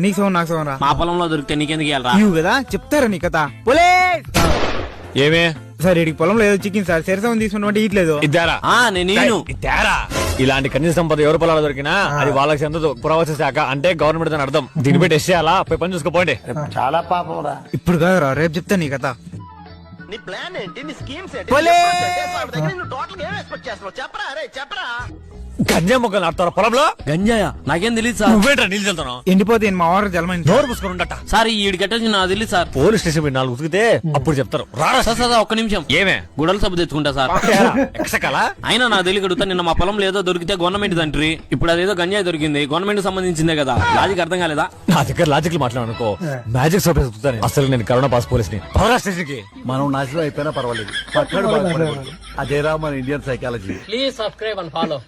నీకు సౌండ్ నాకు సౌండ్ రా. మా పొలంలో దొరికితే నీకెందుకు ఇవ్వాలరా? ఇవ్వు కదా చెప్తారా నీ కథ. పోలీస్ ఏమే సార్ ఇడికి పొలంలో ఏదో చిక్కింది సార్. సరిసౌండ్ తీసుకున్నట్టు ఇట్లేదు. ఇద్దారా నేను ఇద్దారా. ఇలాంటి కనీస సంపద ఎవరి పొలాలు దొరికినా అది వాళ్ళకి చెందదు. పురావస్తు శాఖ అంటే గవర్నమెంట్ అని అర్థం. దీన్ని బట్టి టెస్ట్ చేయాలా? పోయి పని చూసుకోపోండి. చాలా పాపం రా. ఇప్పుడు కాదురా, రేపు చెప్తా నీ కథ. నీ ప్లాన్ ఏంటి? నీ స్కీమ్స్ ఏంటి? పోలీస్ టోటల్ ఏం ఎక్స్పెక్ట్ చేస్తున్నావు? చెప్పరా రే చెప్పరా. గంజా మొక్కలు నాటుతారా పొలంలో? గంజాయా? నాకేం తెలియదు సార్. నువ్వేంట్రా నీళ్ళు చల్లుతున్నావు? ఎండిపోతే మా వారు జలమని నోరు పూసుకొని ఉండట. సార్ ఈ కట్టొచ్చి నాకు తెలియదు సార్. పోలీస్ స్టేషన్ మీరు 4 ఉతికితే అప్పుడు చెప్తారు. రారా సార్ సార్ ఒక్క నిమిషం. ఏమే గుడల సబ్బు తెచ్చుకుంటా సార్. ఎక్సకాలా? అయినా నాకు తెలియకడుగుతా. నిన్న మా పొలంలో ఏదో దొరికితే గవర్నమెంట్ తండ్రి, ఇప్పుడు అదేదో గంజాయి దొరికింది. గవర్నమెంట్ సంబంధించిందే కదా. లాజిక్ అర్థం కాలేదా? నా దగ్గర లాజిక్ మాట్లాడనుకో మ్యాజిక్ సోప్ వేసుకుంటాను. అసలు నేను కరోనా పాస్ పోలీస్ ని. పవరా స్టేషన్ కి. మనం నాశనం అయిపోయినా పర్వాలేదు, పక్కడు బాగుపడకూడదు. అదేరా మన Indian psychology. Please subscribe and follow.